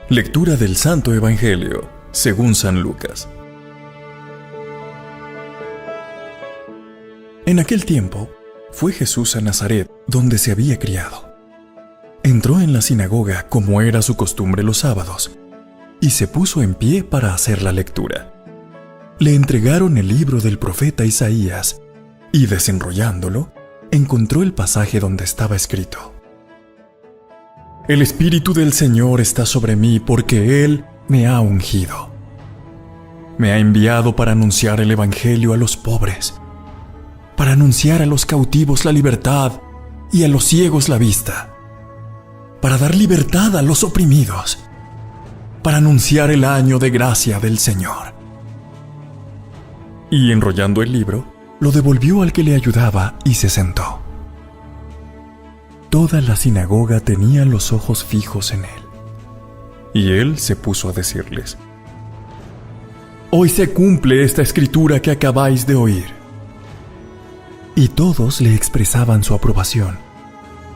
Lectura del Santo Evangelio, según San Lucas. En aquel tiempo, fue Jesús a Nazaret, donde se había criado. Entró en la sinagoga, como era su costumbre los sábados, y se puso en pie para hacer la lectura. Le entregaron el libro del profeta Isaías, y desenrollándolo, encontró el pasaje donde estaba escrito: El Espíritu del Señor está sobre mí, porque Él me ha ungido. Me ha enviado para anunciar el Evangelio a los pobres, para anunciar a los cautivos la libertad y a los ciegos la vista, para dar libertad a los oprimidos, para anunciar el año de gracia del Señor. Y enrollando el libro, lo devolvió al que le ayudaba y se sentó. Toda la sinagoga tenía los ojos fijos en él. Y él se puso a decirles: Hoy se cumple esta escritura que acabáis de oír. Y todos le expresaban su aprobación,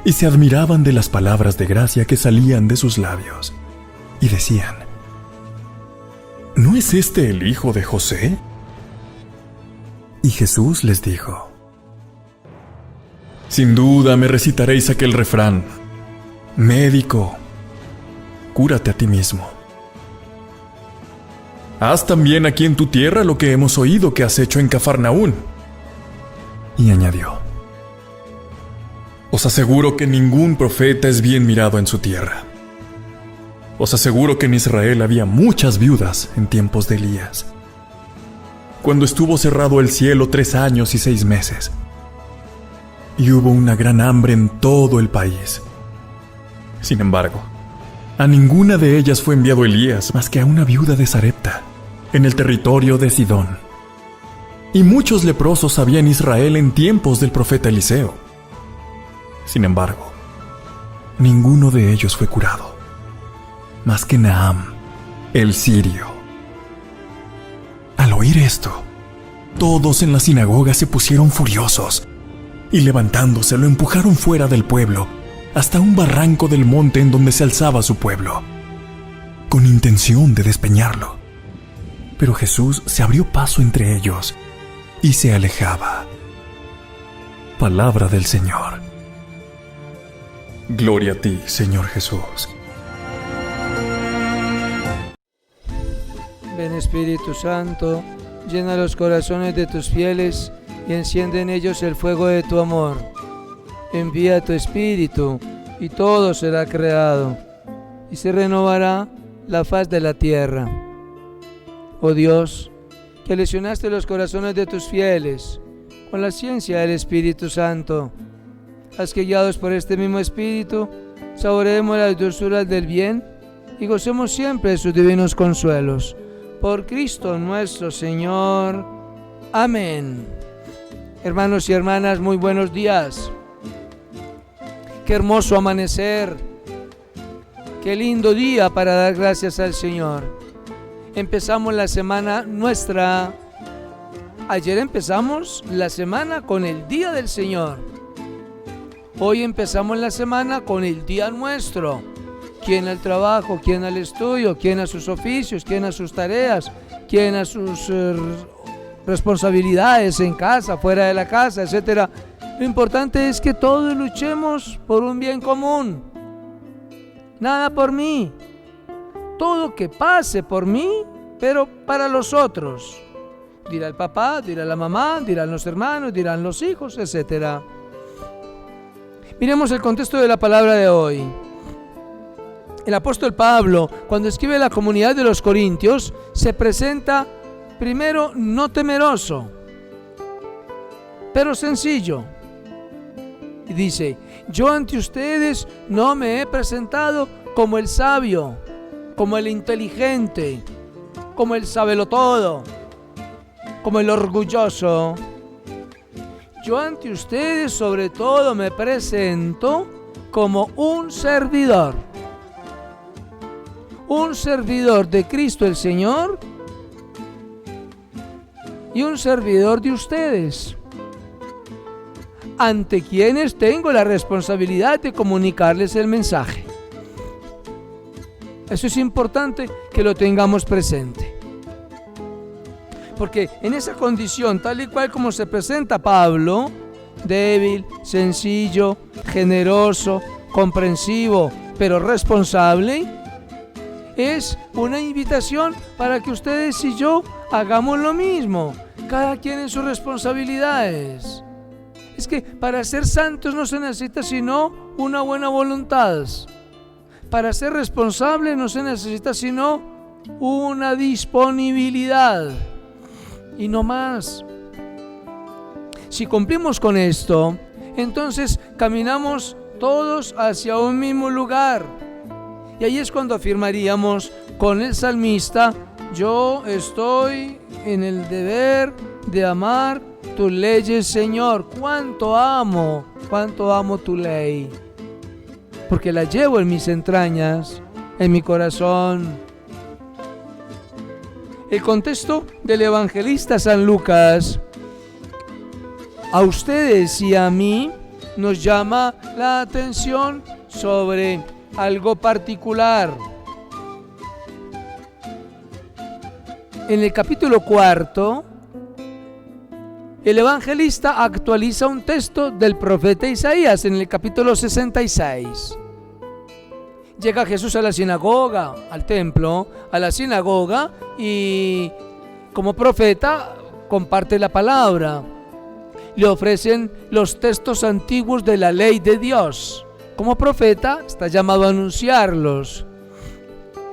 y se admiraban de las palabras de gracia que salían de sus labios, y decían: ¿No es este el hijo de José? Y Jesús les dijo: Sin duda me recitaréis aquel refrán: Médico, cúrate a ti mismo. Haz también aquí en tu tierra lo que hemos oído que has hecho en Cafarnaún. Y añadió: Os aseguro que ningún profeta es bien mirado en su tierra. Os aseguro que en Israel había muchas viudas en tiempos de Elías, cuando estuvo cerrado el cielo 3 años y 6 meses, y hubo una gran hambre en todo el país. Sin embargo, a ninguna de ellas fue enviado Elías más que a una viuda de Sarepta, en el territorio de Sidón. Y muchos leprosos había en Israel en tiempos del profeta Eliseo. Sin embargo, ninguno de ellos fue curado, más que Naam, el sirio. Al oír esto, todos en la sinagoga se pusieron furiosos, y levantándose lo empujaron fuera del pueblo, hasta un barranco del monte en donde se alzaba su pueblo, con intención de despeñarlo. Pero Jesús se abrió paso entre ellos, y se alejaba. Palabra del Señor. Gloria a ti, Señor Jesús. Ven Espíritu Santo, llena los corazones de tus fieles y enciende en ellos el fuego de tu amor. Envía tu Espíritu y todo será creado y se renovará la faz de la tierra. Oh Dios, que lesionaste los corazones de tus fieles con la ciencia del Espíritu Santo, haz que guiados por este mismo Espíritu saboreemos las dulzuras del bien y gocemos siempre de sus divinos consuelos. Por Cristo nuestro Señor. Amén. Hermanos y hermanas, muy buenos días. Qué hermoso amanecer. Qué lindo día para dar gracias al Señor. Empezamos la semana nuestra. Ayer empezamos la semana con el Día del Señor. Hoy empezamos la semana con el Día nuestro. Quién al trabajo, quién al estudio, quién a sus oficios, quién a sus tareas, quién a sus responsabilidades en casa, fuera de la casa, etc. Lo importante es que todos luchemos por un bien común. Nada por mí. Todo que pase por mí, pero para los otros. Dirá el papá, dirá la mamá, dirán los hermanos, dirán los hijos, etc. Miremos el contexto de la palabra de hoy. El apóstol Pablo, cuando escribe a la comunidad de los Corintios, se presenta primero no temeroso, pero sencillo. Y dice: yo ante ustedes no me he presentado como el sabio, como el inteligente, como el sabelotodo, como el orgulloso. Yo ante ustedes sobre todo me presento como un servidor de Cristo el Señor y un servidor de ustedes, ante quienes tengo la responsabilidad de comunicarles el mensaje. Eso es importante que lo tengamos presente. Porque en esa condición, tal y cual como se presenta Pablo, débil, sencillo, generoso, comprensivo, pero responsable, es una invitación para que ustedes y yo hagamos lo mismo, cada quien en sus responsabilidades. Es que para ser santos no se necesita sino una buena voluntad. Para ser responsable no se necesita sino una disponibilidad y no más. Si cumplimos con esto, entonces caminamos todos hacia un mismo lugar. Y ahí es cuando afirmaríamos con el salmista: yo estoy en el deber de amar tus leyes, Señor. Cuánto amo tu ley, porque la llevo en mis entrañas, en mi corazón. El contexto del evangelista San Lucas a ustedes y a mí nos llama la atención sobre algo particular. En el capítulo 4, el evangelista actualiza un texto del profeta Isaías en el capítulo 66. Llega Jesús a la sinagoga, al templo, a la sinagoga, y como profeta comparte la palabra. Le ofrecen los textos antiguos de la ley de Dios. Como profeta está llamado a anunciarlos.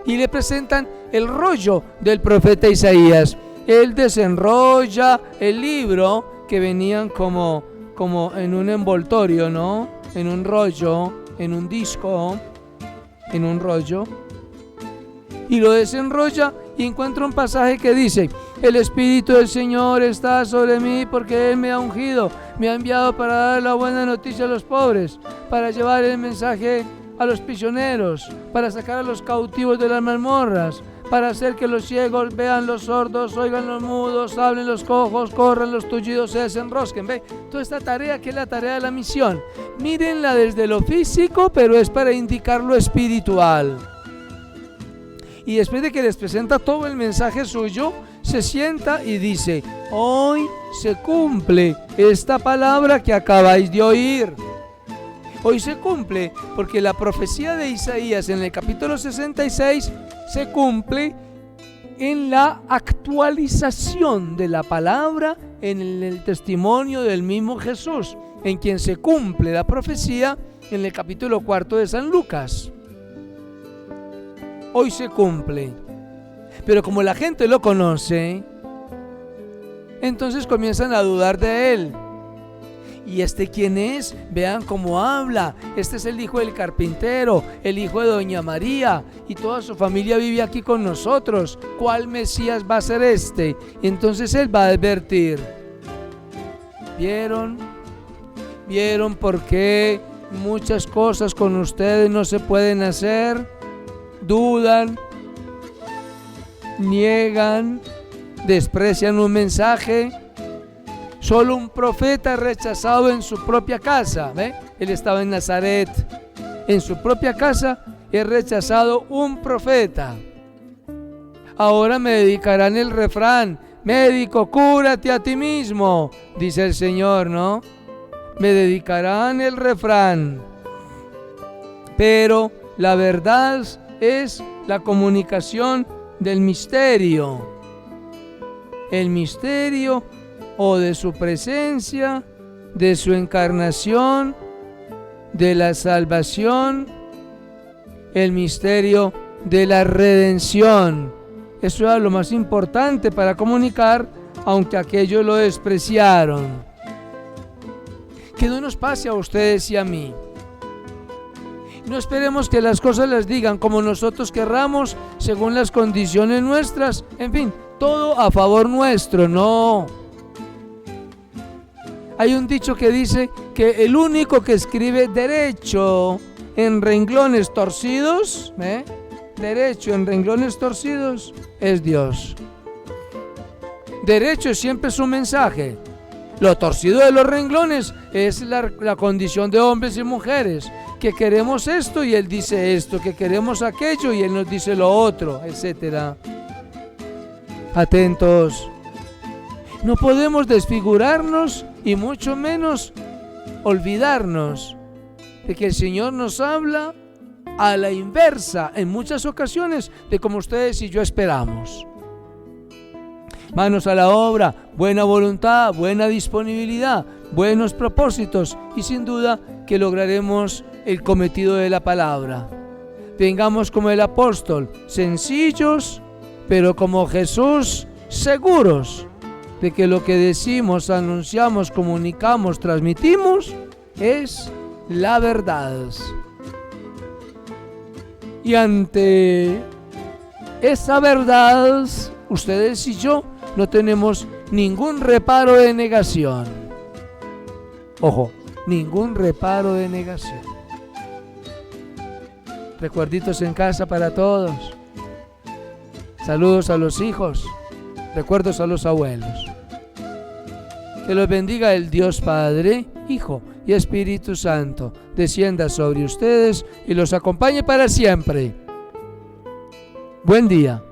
Y le presentan el rollo del profeta Isaías. Él desenrolla el libro, que venían como en un envoltorio, ¿no? En un rollo, en un disco, en un rollo. Y lo desenrolla y encuentra un pasaje que dice: el Espíritu del Señor está sobre mí, porque Él me ha ungido, me ha enviado para dar la buena noticia a los pobres, para llevar el mensaje a los prisioneros, para sacar a los cautivos de las mazmorras, para hacer que los ciegos vean, los sordos oigan, los mudos hablen, los cojos corran, los tullidos se desenrosquen. ¿Ve? Toda esta tarea, que es la tarea de la misión, mírenla desde lo físico, pero es para indicar lo espiritual. Y después de que les presenta todo el mensaje suyo, se sienta y dice: hoy se cumple esta palabra que acabáis de oír. Hoy se cumple porque la profecía de Isaías en el capítulo 66 se cumple en la actualización de la palabra en el testimonio del mismo Jesús, en quien se cumple la profecía en el capítulo 4 de San Lucas. Hoy se cumple. Pero como la gente lo conoce, entonces comienzan a dudar de él. ¿Y este quién es? Vean cómo habla. Este es el hijo del carpintero, el hijo de doña María, y toda su familia vive aquí con nosotros. ¿Cuál Mesías va a ser este? Y entonces él va a advertir: ¿Vieron por qué muchas cosas con ustedes no se pueden hacer? Dudan, niegan, desprecian un mensaje. Solo un profeta rechazado en su propia casa. ¿Ve? Él estaba en Nazaret. En su propia casa es rechazado un profeta. Ahora me dedicarán el refrán: médico, cúrate a ti mismo, dice el Señor, ¿no? Me dedicarán el refrán. Pero la verdad es la comunicación del misterio. El misterio o de su presencia, de su encarnación, de la salvación, el misterio de la redención. Eso era lo más importante para comunicar, aunque aquellos lo despreciaron. Que no nos pase a ustedes y a mí. No esperemos que las cosas las digan como nosotros querramos, según las condiciones nuestras, en fin, todo a favor nuestro. No. Hay un dicho que dice que el único que escribe derecho en renglones torcidos, derecho en renglones torcidos, es Dios. Derecho siempre es un mensaje. Lo torcido de los renglones es la condición de hombres y mujeres, que queremos esto y Él dice esto, que queremos aquello y Él nos dice lo otro, etc. Atentos. No podemos desfigurarnos y mucho menos olvidarnos de que el Señor nos habla a la inversa en muchas ocasiones de como ustedes y yo esperamos. Manos a la obra, buena voluntad, buena disponibilidad, buenos propósitos y sin duda que lograremos el cometido de la palabra. Tengamos como el apóstol, sencillos, pero como Jesús, seguros de que lo que decimos, anunciamos, comunicamos, transmitimos es la verdad. Y ante esa verdad, ustedes y yo no tenemos ningún reparo de negación. Ojo, ningún reparo de negación. Recuerditos en casa para todos. Saludos a los hijos. Recuerdos a los abuelos. Que los bendiga el Dios Padre, Hijo y Espíritu Santo. Descienda sobre ustedes y los acompañe para siempre. Buen día.